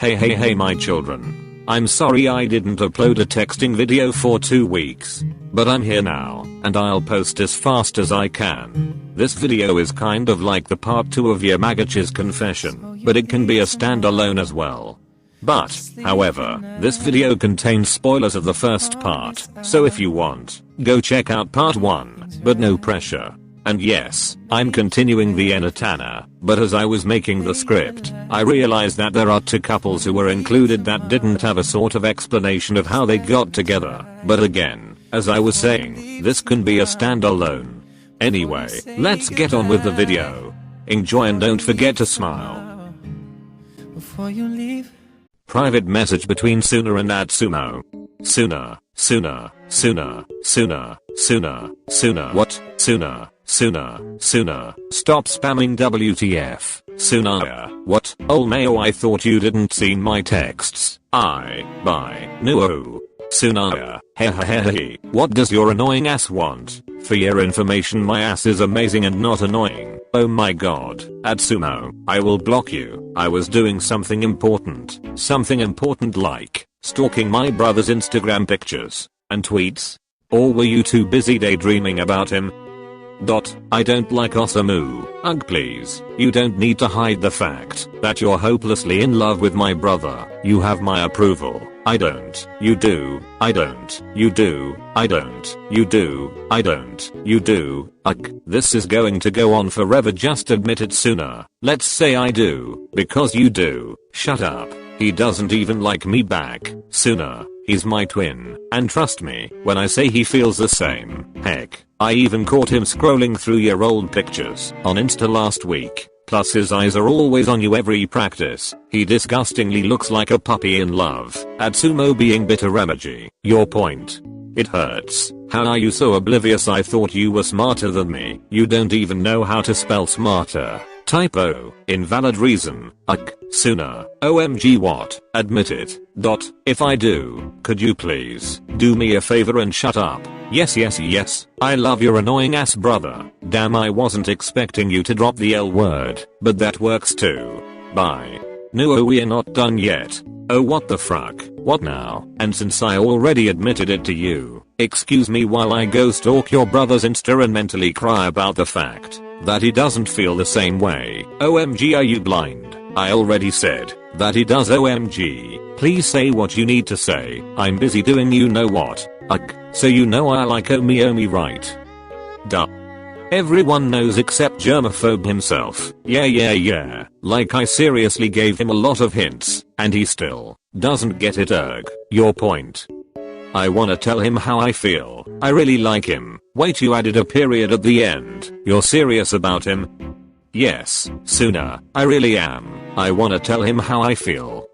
Hey my children. I'm sorry I didn't upload a texting video for 2 weeks. But I'm here now, and I'll post as fast as I can. This video is kind of like the part 2 of 𝘖𝐿𝐴𝐻's confession, but it can be a standalone as well. But, however, this video contains spoilers of the first part, so if you want, go check out part 1, but no pressure. And yes, I'm continuing the Enatana, but as I was making the script, I realized that there are 2 couples who were included that didn't have a sort of explanation of how they got together, but again, as I was saying, this can be a standalone. Anyway, let's get on with the video. Enjoy and don't forget to smile. Before you leave. Private message between Suna and Atsumo. Suna. What? Suna. Stop spamming WTF. Suna. What? Oh no, I thought you didn't see my texts. Bye. No. Suna. Hehehe. What does your annoying ass want? For your information, my ass is amazing and not annoying. Oh my god. Atsumo, I will block you. I was doing something important. Something important like stalking my brother's Instagram pictures and tweets. Or were you too busy daydreaming about him? I don't like Osamu. Ugh, please. You don't need to hide the fact that you're hopelessly in love with my brother. You have my approval. I don't. You do. I don't. You do. I don't. You do. I don't. You do. Ugh, this is going to go on forever. Just admit it sooner. Let's say I do. Because you do. Shut up. He doesn't even like me back. Suna. He's my twin. And trust me when I say he feels the same. Heck, I even caught him scrolling through your old pictures on Insta last week. Plus his eyes are always on you every practice. He disgustingly looks like a puppy in love. Atsumo being bitter emoji. Your point. It hurts. How are you so oblivious? I thought you were smarter than me. You don't even know how to spell smarter. Typo. Invalid reason. Ugh. Suna. OMG what? Admit it. If I do, could you please do me a favor and shut up? Yes. I love your annoying ass brother. Damn, I wasn't expecting you to drop the L word, but that works too. Bye. No, we're not done yet. Oh, what the fruck? What now? And since I already admitted it to you, excuse me while I go stalk your brother's Insta and mentally cry about the fact that he doesn't feel the same way. OMG, are you blind? I already said that he does. OMG. Please say what you need to say. I'm busy doing you know what. Ugh. So you know I like 𝘖𝐿𝐴𝐻 right? Duh. Everyone knows except germaphobe himself. Yeah. Like I seriously gave him a lot of hints, and he still doesn't get it. Ugh. Your point. I wanna tell him how I feel. I really like him. Wait, you added a period at the end. You're serious about him? Yes, Suna, I really am. I wanna tell him how I feel.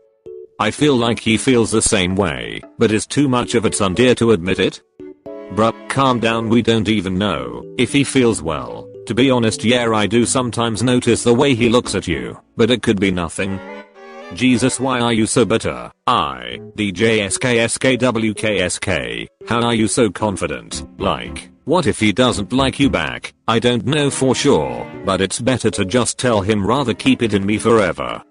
I feel like he feels the same way, but is too much of a tsundere to admit it? Bruh, calm down, we don't even know if he feels well. To be honest, yeah, I do sometimes notice the way he looks at you, but it could be nothing. Jesus, why are you so bitter? DJSKSKWKSK, how are you so confident? Like, what if he doesn't like you back? I don't know for sure, but it's better to just tell him rather keep it in me forever.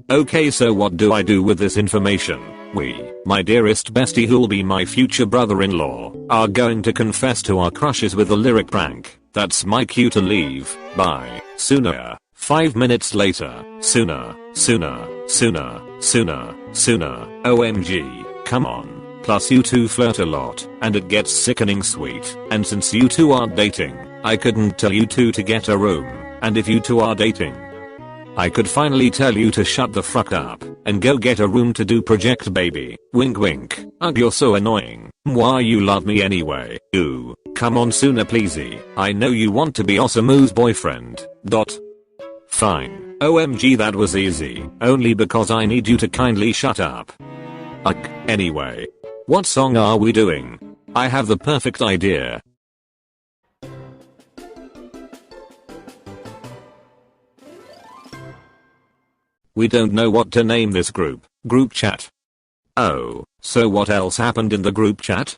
Okay, so what do I do with this information? We, my dearest bestie who'll be my future brother-in-law, are going to confess to our crushes with a lyric prank. That's my cue to leave. Bye. Suna. 5 minutes later. Suna. OMG. Come on. Plus you two flirt a lot, and it gets sickening sweet. And since you two aren't dating, I couldn't tell you two to get a room. And if you two are dating, I could finally tell you to shut the fuck up and go get a room to do project baby. Wink wink. Ugh, you're so annoying. Why you love me anyway? Ooh. Come on Suna pleasey. I know you want to be Osamu's boyfriend. Fine. OMG, that was easy. Only because I need you to kindly shut up. Ugh. Anyway. What song are we doing? I have the perfect idea. We don't know what to name this group chat. Oh, so what else happened in the group chat?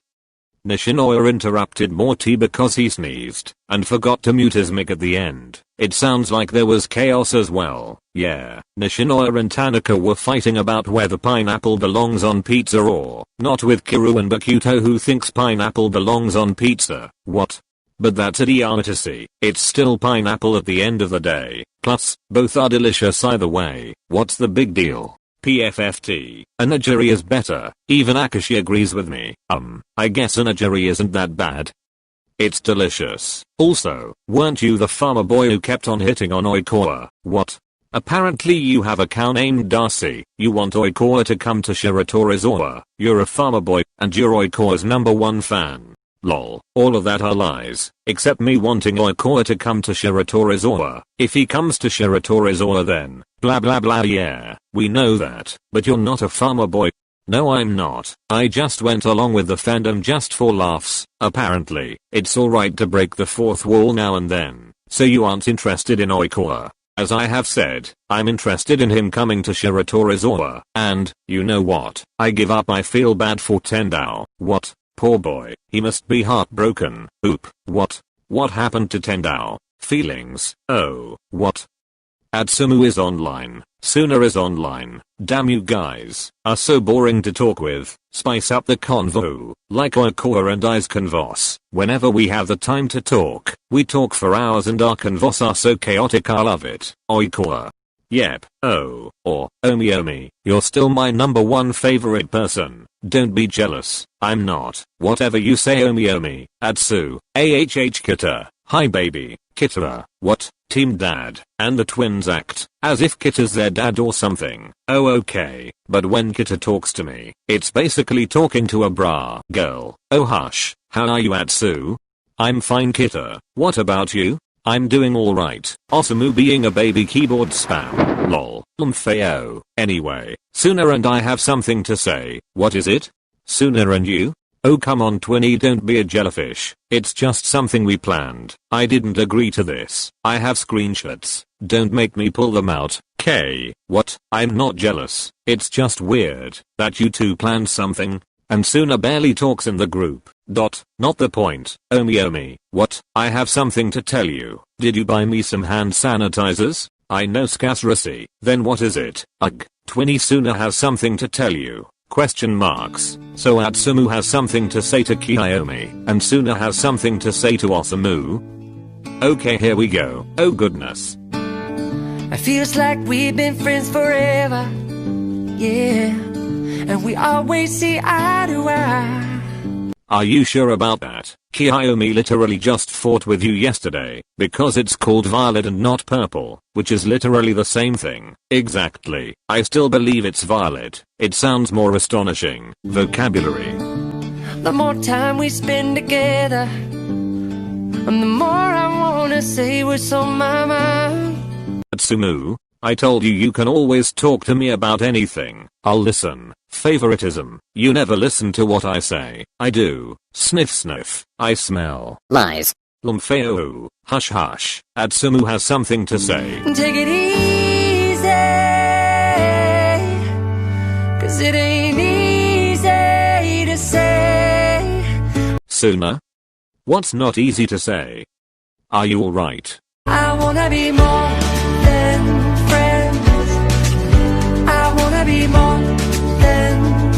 Nishinoya interrupted Morty because he sneezed and forgot to mute his mic at the end. It sounds like there was chaos as well. Yeah, Nishinoya and Tanaka were fighting about whether pineapple belongs on pizza or not, with Kiru and Bakuto who thinks pineapple belongs on pizza. What? But that's idiocy. It's still pineapple at the end of the day. Plus, both are delicious either way. What's the big deal? PFFT. Onigiri is better. Even Akaashi agrees with me. I guess onigiri isn't that bad. It's delicious. Also, weren't you the farmer boy who kept on hitting on 𝘖𝐿𝐬𝐴? What? Apparently you have a cow named Darcy. You want 𝘖𝐿𝐬𝐴 to come to Shiratorizawa. You're a farmer boy, and you're 𝘖𝐿𝐴's #1 fan. Lol. All of that are lies, except me wanting 𝘖𝐿𝐴 to come to Shiratorizawa. If he comes to Shiratorizawa then, blah blah blah. Yeah, we know that, but you're not a farmer boy. No, I'm not. I just went along with the fandom just for laughs. Apparently, it's alright to break the fourth wall now and then. So you aren't interested in 𝘖𝐿𝐴. As I have said, I'm interested in him coming to Shiratorizawa. And, you know what? I give up. I feel bad for Tendao. What? Poor boy. He must be heartbroken. Oop. What? What happened to Tendao? Feelings. Oh, what? Atsumu is online. Suna is online. Damn, you guys are so boring to talk with. Spice up the convo. Like 𝘖𝐿𝐴 and I's convos. Whenever we have the time to talk, we talk for hours and our convos are so chaotic. I love it. 𝘖𝐿𝐴. Yep. Oh, or, Omi, you're still my #1 favorite person. Don't be jealous. I'm not. Whatever you say, Omi. Atsu. 𝐻𝐿𝐴. Hi baby. Kita. What? Team dad. And the twins act as if Kita's their dad or something. Oh okay. But when Kita talks to me, it's basically talking to a bra girl. Oh hush. How are you, Atsu? I'm fine, Kita. What about you? I'm doing alright. Osamu being a baby keyboard spam. Lol. 𝘖𝐿𝐴. Anyway, Suna and I have something to say. What is it? Suna and you? Oh come on Twinny, don't be a jellyfish. It's just something we planned. I didn't agree to this. I have screenshots. Don't make me pull them out. What? I'm not jealous. It's just weird that you two planned something. And Suna barely talks in the group. Not the point. Omi. What? I have something to tell you. Did you buy me some hand sanitizers? I know scarcity. Then what is it? Ugh. Twinny, Suna has something to tell you. Question marks. So Atsumu has something to say to Kiyoomi, and Suna has something to say to Osamu. Okay, here we go. Oh goodness. It feels like we've been friends forever. Yeah. And we always see eye to eye. Are you sure about that? Kiyoomi literally just fought with you yesterday, because it's called violet and not purple, which is literally the same thing. Exactly. I still believe it's violet. It sounds more astonishing. Vocabulary. The more time we spend together, and the more I wanna say what's on my mind. Atsumu, I told you you can always talk to me about anything. I'll listen. Favoritism. You never listen to what I say. I do. Sniff sniff. I smell. Lies. 𝘖𝐿𝐴. Hush hush. Atsumu has something to say. Take it easy, 'cause it ain't easy to say. Suna? What's not easy to say? Are you alright? I wanna be more than friends. I wanna be more than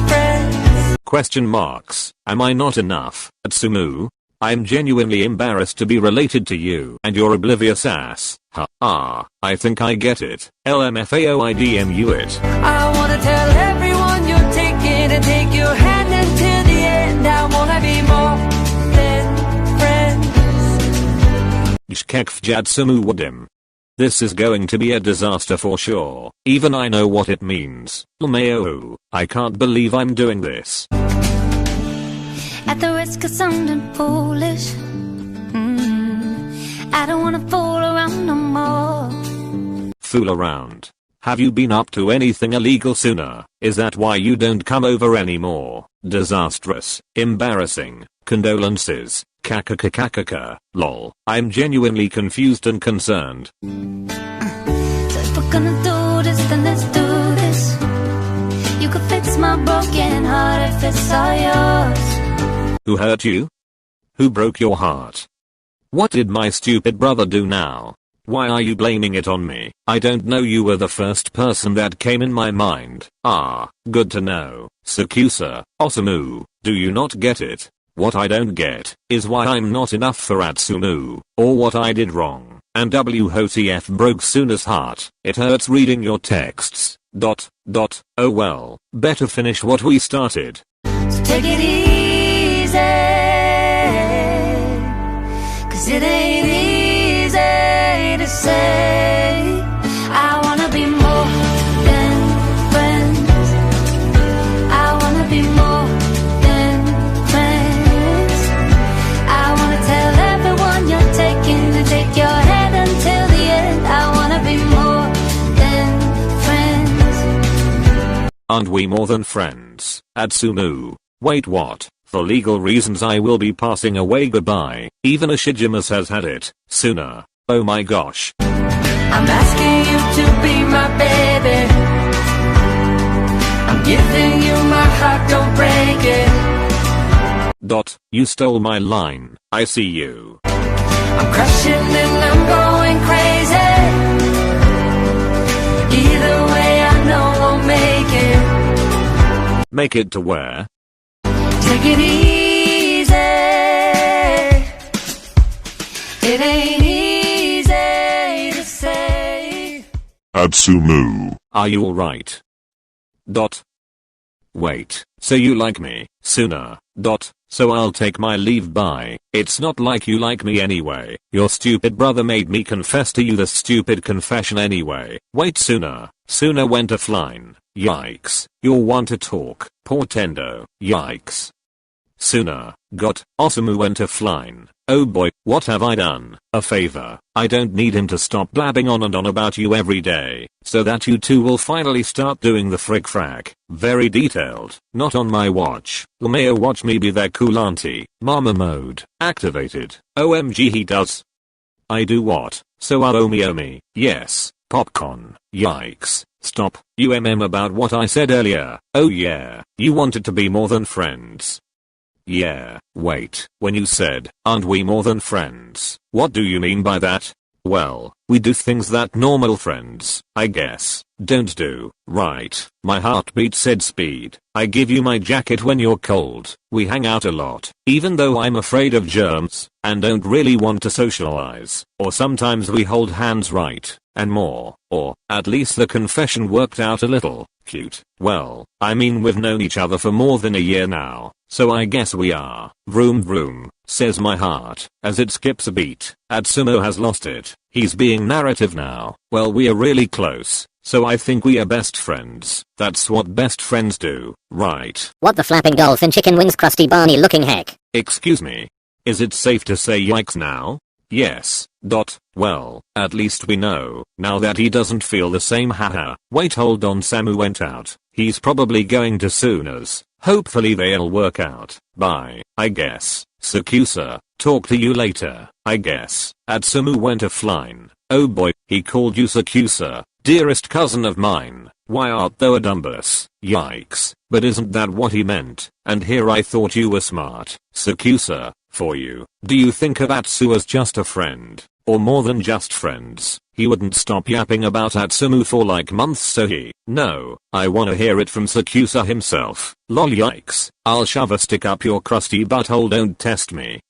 friends. Question marks. Am I not enough, Atsumu? I'm genuinely embarrassed to be related to you and your oblivious ass. I think I get it. LMFAOIDMU it. I wanna tell everyone you're taking and take your hand until the end. I wanna be more than friends. 𝘖𝐄𝐋𝐑𝐶. This is going to be a disaster for sure. Even I know what it means. 𝘖𝐿𝐴. I can't believe I'm doing this. At the risk of sounding foolish, I don't wanna fool around no more. Fool around? Have you been up to anything illegal, Suna? Is that why you don't come over anymore? Disastrous. Embarrassing. Condolences. Kakakakakaka. Lol. I'm genuinely confused and concerned. So if we're gonna do this, then let's do this. You could fix my broken heart if it's all yours. Who hurt you? Who broke your heart? What did my stupid brother do now? Why are you blaming it on me? I don't know, you were the first person that came in my mind. Ah, good to know. Sakusa, Osamu, do you not get it? What I don't get is why I'm not enough for Atsumu, or what I did wrong. And WTF broke Suna's heart. It hurts reading your texts. ... Oh well, better finish what we started. So take it easy, 'cause it ain't easy to say I wanna be more than friends. I wanna be more than friends. I wanna tell everyone you're taking to take your head until the end. I wanna be more than friends. Aren't we more than friends, Atsumu? Wait, what? For legal reasons I will be passing away, goodbye. Even Ashijimas has had it. Suna. Oh my gosh. I'm asking you to be my baby. I'm giving you my heart, don't break it. You stole my line. I see you. I'm crushing and I'm going crazy. Either way I know I'll make it. Make it to where? Take it easy. It ain't easy to say. Atsumu. Are you alright? Wait, so you like me, Suna? So I'll take my leave, bye. It's not like you like me anyway. Your stupid brother made me confess to you the stupid confession anyway. Wait, Suna went offline. Yikes. You'll want to talk. Portendo. Yikes. Suna. Osamu went offline. Oh boy, what have I done? A favor. I don't need him to stop blabbing on and on about you every day, so that you two will finally start doing the frick frack. Very detailed. Not on my watch. LMAO watch me be their cool auntie. Mama mode. Activated. OMG he does. I do what? So omi. Yes. Popcorn. Yikes. Stop. About what I said earlier. Oh yeah. You wanted to be more than friends. Yeah, wait, when you said, aren't we more than friends, what do you mean by that? Well, we do things that normal friends, I guess, don't do, right? My heartbeat said speed. I give you my jacket when you're cold. We hang out a lot, even though I'm afraid of germs, and don't really want to socialize. Or sometimes we hold hands, right? And more. Or, at least the confession worked out a little. Cute. Well, I mean we've known each other for more than a year now, so I guess we are. Vroom vroom, says my heart, as it skips a beat. Atsumo has lost it. He's being narrative now. Well, we are really close, so I think we are best friends. That's what best friends do, right? What the flapping dolphin chicken wings crusty Barney looking heck? Excuse me. Is it safe to say yikes now? Yes. Well, at least we know, now that he doesn't feel the same, haha. Wait, hold on, Samu went out. He's probably going to Suna's. Hopefully they'll work out. Bye, I guess. Sakusa, talk to you later, I guess. Atsumu went offline. Oh boy, he called you Sakusa, dearest cousin of mine. Why art thou a dumbus? Yikes, but isn't that what he meant? And here I thought you were smart. Sakusa, for you, do you think of Atsu as just a friend? Or more than just friends? He wouldn't stop yapping about Atsumu for like months, so no, I wanna hear it from Sakusa himself. Lol, yikes. I'll shove a stick up your crusty butthole, don't test me.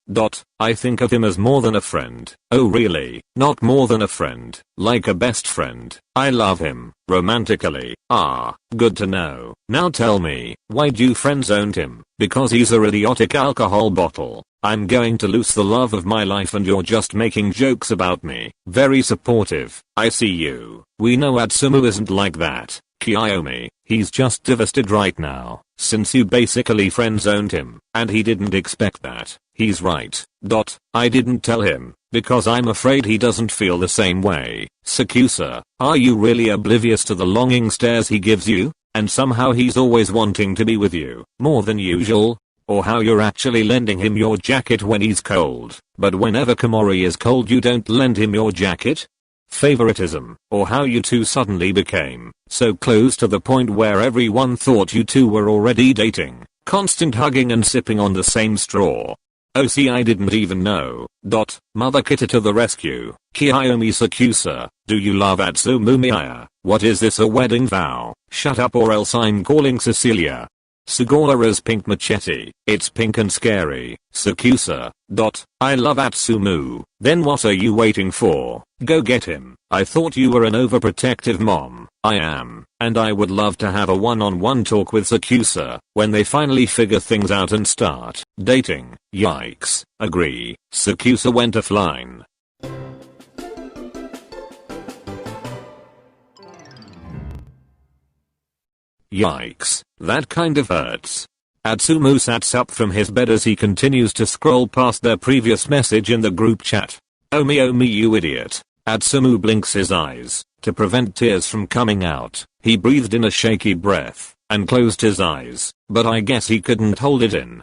I think of him as more than a friend. Oh really? Not more than a friend, like a best friend. I love him, romantically. Ah, good to know. Now tell me, why'd you friend-zoned him? Because he's a idiotic alcohol bottle. I'm going to lose the love of my life and you're just making jokes about me. Very supportive. I see you. We know Atsumu isn't like that. Kiyoomi, he's just devastated right now, since you basically friend-zoned him, and he didn't expect that. He's right. I didn't tell him, because I'm afraid he doesn't feel the same way. Sakusa, are you really oblivious to the longing stares he gives you? And somehow he's always wanting to be with you, more than usual? Or how you're actually lending him your jacket when he's cold, but whenever Komori is cold you don't lend him your jacket? Favoritism, or how you two suddenly became so close to the point where everyone thought you two were already dating, constant hugging and sipping on the same straw. Oh see I didn't even know. Mother Kita to the rescue. Kiyoomi Sakusa, do you love Atsumu Miya? What is this, a wedding vow? Shut up or else I'm calling Cecilia. Sugura's pink machete. It's pink and scary. Sakusa. I love Atsumu. Then what are you waiting for? Go get him. I thought you were an overprotective mom. I am. And I would love to have a one-on-one talk with Sakusa when they finally figure things out and start dating. Yikes. Agree. Sakusa went offline. Yikes, that kind of hurts. Atsumu sat up from his bed as he continues to scroll past their previous message in the group chat. Oh me you idiot. Atsumu blinks his eyes to prevent tears from coming out. He breathed in a shaky breath and closed his eyes, but I guess he couldn't hold it in.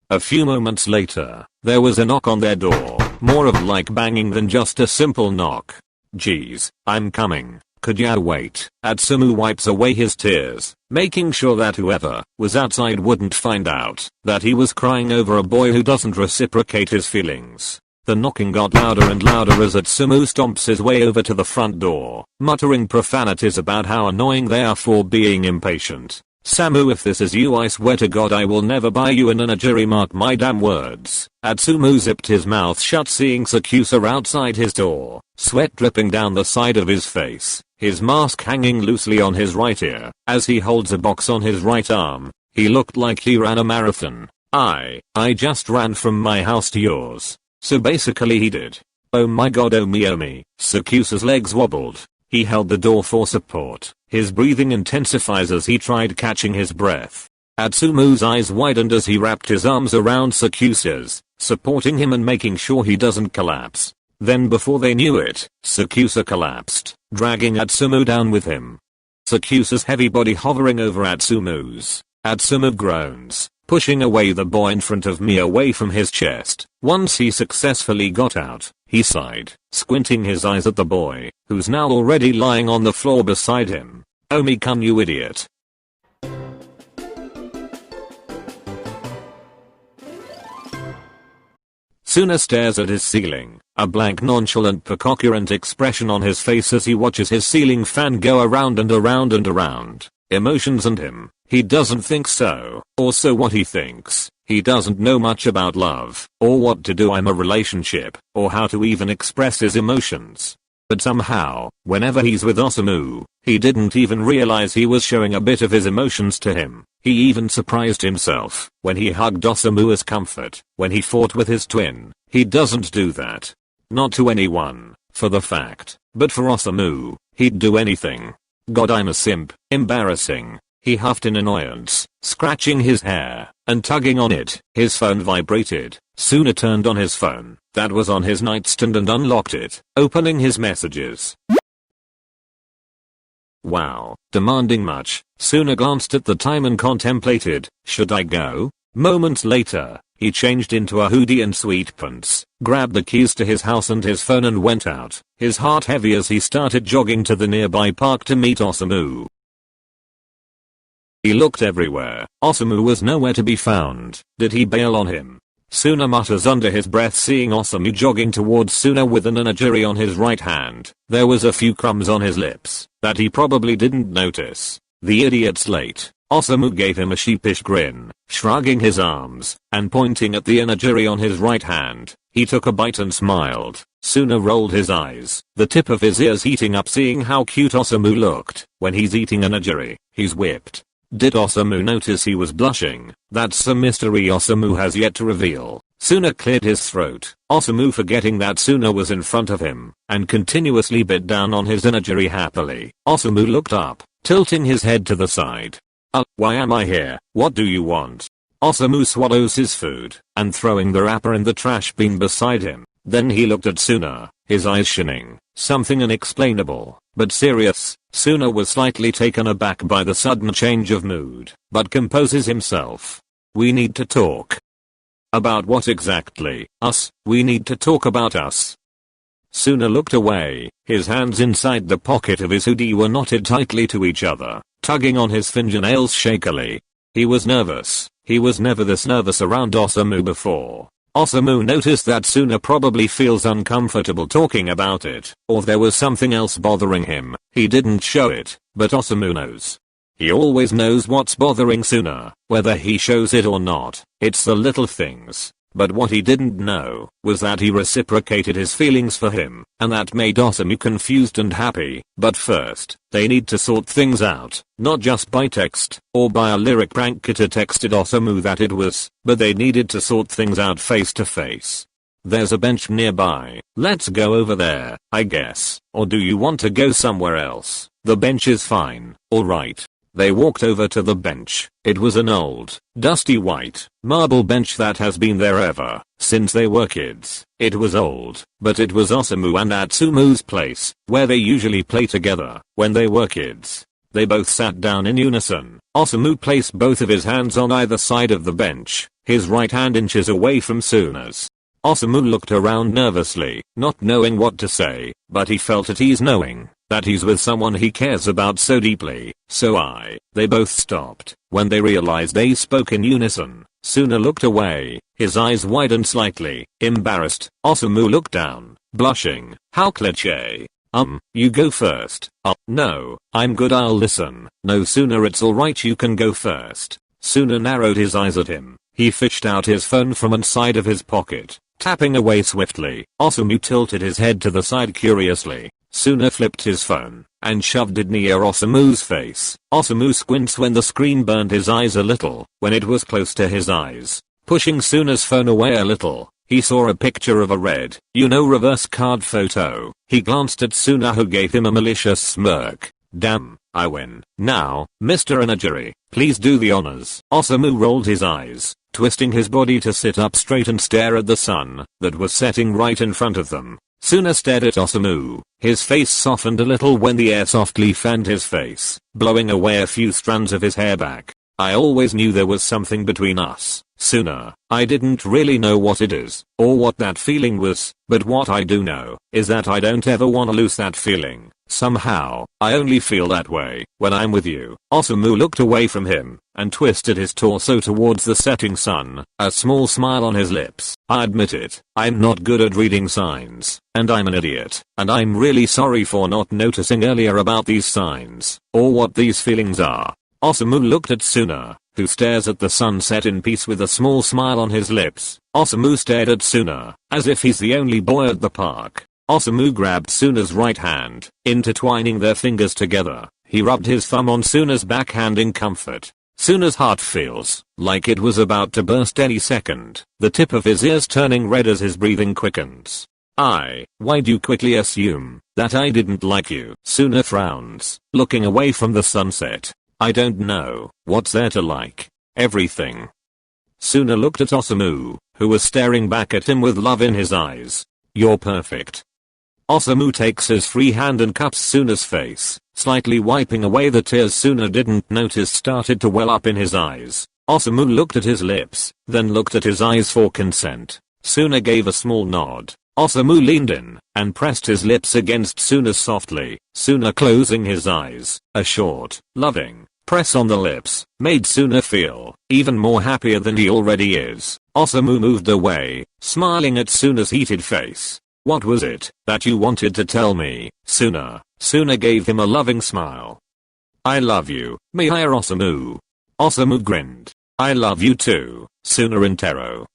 A few moments later, there was a knock on their door, more of like banging than just a simple knock. Geez, I'm coming. Could ya wait? Atsumu wipes away his tears, making sure that whoever was outside wouldn't find out that he was crying over a boy who doesn't reciprocate his feelings. The knocking got louder and louder as Atsumu stomps his way over to the front door, muttering profanities about how annoying they are for being impatient. Samu, if this is you, I swear to God I will never buy you an onigiri, mark my damn words. Atsumu zipped his mouth shut seeing Sakusa outside his door, sweat dripping down the side of his face, his mask hanging loosely on his right ear, as he holds a box on his right arm. He looked like he ran a marathon. I just ran from my house to yours. So basically he did. Oh my god, oh me. Sakusa's legs wobbled. He held the door for support. His breathing intensifies as he tried catching his breath. Atsumu's eyes widened as he wrapped his arms around Sakusa's, supporting him and making sure he doesn't collapse. Then before they knew it, Sakusa collapsed, dragging Atsumu down with him. Sakusa's heavy body hovering over Atsumu's. Atsumu groans, pushing away the boy in front of me away from his chest. Once he successfully got out, he sighed, squinting his eyes at the boy, who's now already lying on the floor beside him. Oh me come you idiot. Suna stares at his ceiling, a blank nonchalant pecoccurant expression on his face as he watches his ceiling fan go around and around and around. Emotions and him, he doesn't think so, or so what he thinks. He doesn't know much about love, or what to do in a relationship, or how to even express his emotions. But somehow, whenever he's with Osamu, he didn't even realize he was showing a bit of his emotions to him. He even surprised himself when he hugged Osamu as comfort, when he fought with his twin. He doesn't do that. Not to anyone, for the fact, but for Osamu, he'd do anything. God, I'm a simp. Embarrassing. He huffed in annoyance, scratching his hair and tugging on it. His phone vibrated. Suna turned on his phone that was on his nightstand and unlocked it, opening his messages. Wow, demanding much. Suna glanced at the time and contemplated, should I go? Moments later, he changed into a hoodie and sweatpants, grabbed the keys to his house and his phone and went out, his heart heavy as he started jogging to the nearby park to meet Osamu. He looked everywhere. Osamu was nowhere to be found. Did he bail on him? Suna mutters under his breath seeing Osamu jogging towards Suna with an onigiri on his right hand. There was a few crumbs on his lips that he probably didn't notice. The idiot's late. Osamu gave him a sheepish grin, shrugging his arms and pointing at the onigiri on his right hand. He took a bite and smiled. Suna rolled his eyes, the tip of his ears heating up seeing how cute Osamu looked when he's eating onigiri. He's whipped. Did Osamu notice he was blushing? That's a mystery Osamu has yet to reveal. Suna cleared his throat. Osamu, forgetting that Suna was in front of him, and continuously bit down on his onigiri happily. Osamu looked up, tilting his head to the side. Why am I here? What do you want? Osamu swallows his food, and throwing the wrapper in the trash bin beside him. Then he looked at Suna, his eyes shining, something unexplainable, but serious. Suna was slightly taken aback by the sudden change of mood, but composes himself. We need to talk. About what exactly? Us? We need to talk about us. Suna looked away, his hands inside the pocket of his hoodie were knotted tightly to each other, tugging on his fingernails shakily. He was nervous. He was never this nervous around Osamu before. Osamu noticed that Suna probably feels uncomfortable talking about it, or there was something else bothering him. He didn't show it, but Osamu knows. He always knows what's bothering Suna, whether he shows it or not. It's the little things. But what he didn't know was that he reciprocated his feelings for him, and that made Osamu confused and happy. But first, they need to sort things out, not just by text, or by a lyric prankster texted Osamu that it was, but they needed to sort things out face to face. There's a bench nearby, let's go over there, I guess, or do you want to go somewhere else? The bench is fine, alright. They walked over to the bench. It was an old, dusty white, marble bench that has been there ever since they were kids. It was old, but it was Osamu and Atsumu's place, where they usually play together when they were kids. They both sat down in unison. Osamu placed both of his hands on either side of the bench, his right hand inches away from Suna's. Osamu looked around nervously, not knowing what to say, but he felt at ease knowing that he's with someone he cares about so deeply. They both stopped when they realized they spoke in unison. Suna looked away, his eyes widened slightly, embarrassed. Osamu looked down, blushing. How cliché. You go first. No, I'm good, I'll listen. No, Suna, it's alright, you can go first. Suna narrowed his eyes at him. He fished out his phone from inside of his pocket, tapping away swiftly. Osamu tilted his head to the side curiously. Suna flipped his phone and shoved it near Osamu's face. Osamu squints when the screen burned his eyes a little when it was close to his eyes. Pushing Suna's phone away a little, he saw a picture of a red, reverse card photo. He glanced at Suna, who gave him a malicious smirk. Damn, I win. Now, Mr. Onigiri, please do the honors. Osamu rolled his eyes, twisting his body to sit up straight and stare at the sun that was setting right in front of them. Suna stared at Osamu. His face softened a little when the air softly fanned his face, blowing away a few strands of his hair back. I always knew there was something between us, Suna. I didn't really know what it is, or what that feeling was, but what I do know is that I don't ever want to lose that feeling. Somehow, I only feel that way when I'm with you. Osamu looked away from him and twisted his torso towards the setting sun, a small smile on his lips. I admit it, I'm not good at reading signs, and I'm an idiot, and I'm really sorry for not noticing earlier about these signs, or what these feelings are. Osamu looked at Suna, who stares at the sunset in peace with a small smile on his lips. Osamu stared at Suna, as if he's the only boy at the park. Osamu grabbed Suna's right hand, intertwining their fingers together. He rubbed his thumb on Suna's backhand in comfort. Suna's heart feels like it was about to burst any second, the tip of his ears turning red as his breathing quickens. Why'd you quickly assume that I didn't like you? Suna frowns, looking away from the sunset. I don't know, what's there to like? Everything. Suna looked at Osamu, who was staring back at him with love in his eyes. You're perfect. Osamu takes his free hand and cups Suna's face, slightly wiping away the tears Suna didn't notice started to well up in his eyes. Osamu looked at his lips, then looked at his eyes for consent. Suna gave a small nod. Osamu leaned in and pressed his lips against Suna's softly. Suna closing his eyes. A short, loving press on the lips made Suna feel even more happier than he already is. Osamu moved away, smiling at Suna's heated face. What was it that you wanted to tell me, Suna? Suna gave him a loving smile. I love you, Mihail Osamu. Osamu grinned. I love you too, Suna Intero.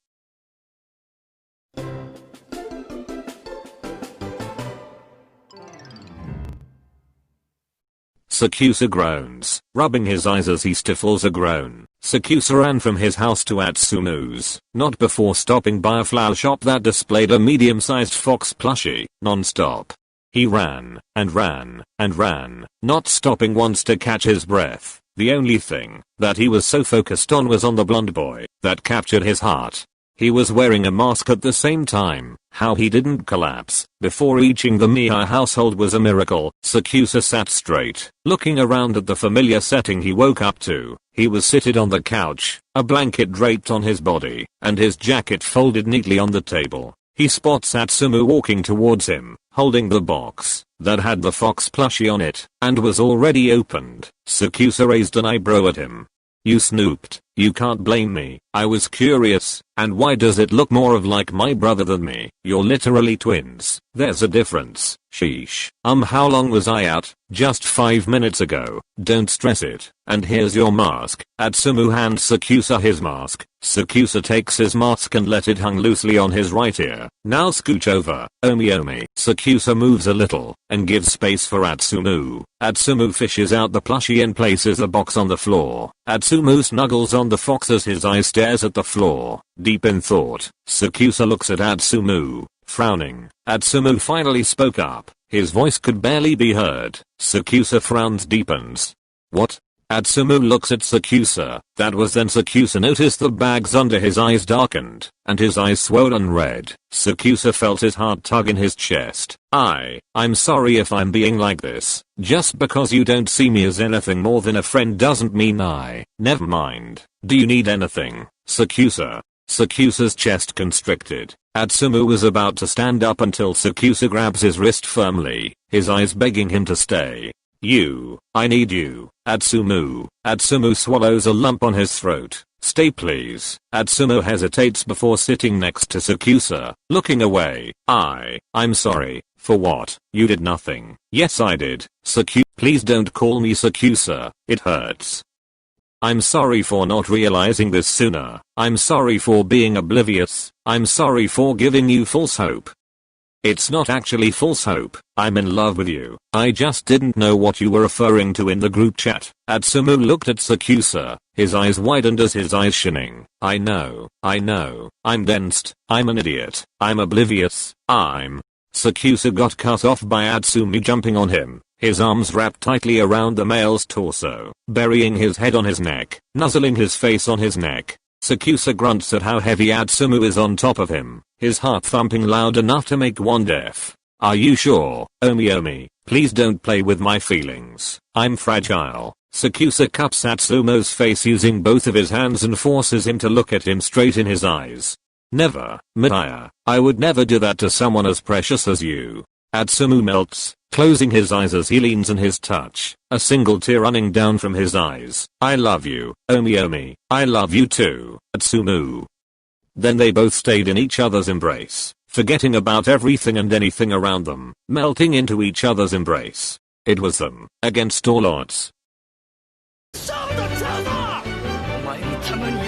Sakusa groans, rubbing his eyes as he stifles a groan. Sakusa ran from his house to Atsumu's, not before stopping by a flower shop that displayed a medium-sized fox plushie, non-stop. He ran, and ran, and ran, not stopping once to catch his breath. The only thing that he was so focused on was on the blonde boy that captured his heart. He was wearing a mask at the same time. How he didn't collapse before reaching the Mihai household was a miracle. Sakusa sat straight, looking around at the familiar setting he woke up to. He was seated on the couch, a blanket draped on his body, and his jacket folded neatly on the table. He spots Atsumu walking towards him, holding the box that had the fox plushie on it, and was already opened. Sakusa raised an eyebrow at him. You snooped You can't blame me. I was curious. And why does it look more of like my brother than me? You're literally twins. There's a difference. Sheesh. How long was I out? Just 5 minutes ago. Don't stress it. And here's your mask. Atsumu hands Sakusa his mask. Sakusa takes his mask and let it hang loosely on his right ear. Now scooch over. Omi. Sakusa moves a little and gives space for Atsumu. Atsumu fishes out the plushie and places the box on the floor. Atsumu snuggles on the fox as his eye stares at the floor. Deep in thought, Sakusa looks at Atsumu, frowning. Atsumu finally spoke up. His voice could barely be heard. Sakusa frowns deepens. What? Atsumu looks at Sakusa. That was then Sakusa noticed the bags under his eyes darkened, and his eyes swollen red. Sakusa felt his heart tug in his chest. I'm sorry if I'm being like this. Just because you don't see me as anything more than a friend doesn't mean never mind. Do you need anything, Sakusa? Sakusa's chest constricted. Atsumu was about to stand up until Sakusa grabs his wrist firmly, his eyes begging him to stay. I need you, Atsumu. Atsumu swallows a lump on his throat. Stay please. Atsumu hesitates before sitting next to Sakusa, looking away. I'm sorry. For what? You did nothing. Yes I did. Please don't call me Sakusa. It hurts. I'm sorry for not realizing this sooner. I'm sorry for being oblivious. I'm sorry for giving you false hope. It's not actually false hope. I'm in love with you. I just didn't know what you were referring to in the group chat. Atsumu looked at Sakusa. His eyes widened as his eyes shining. I know. I'm densed. I'm an idiot. I'm oblivious. Sakusa got cut off by Atsumu jumping on him. His arms wrapped tightly around the male's torso, burying his head on his neck, nuzzling his face on his neck. Sakusa grunts at how heavy Atsumu is on top of him, his heart thumping loud enough to make one deaf. Are you sure? Omi, please don't play with my feelings. I'm fragile. Sakusa cups Atsumu's face using both of his hands and forces him to look at him straight in his eyes. Never, Mitaya. I would never do that to someone as precious as you. Atsumu melts, closing his eyes as he leans in his touch, a single tear running down from his eyes. I love you, Omi. I love you too, Atsumu. Then they both stayed in each other's embrace, forgetting about everything and anything around them, melting into each other's embrace. It was them, against all odds. お前のために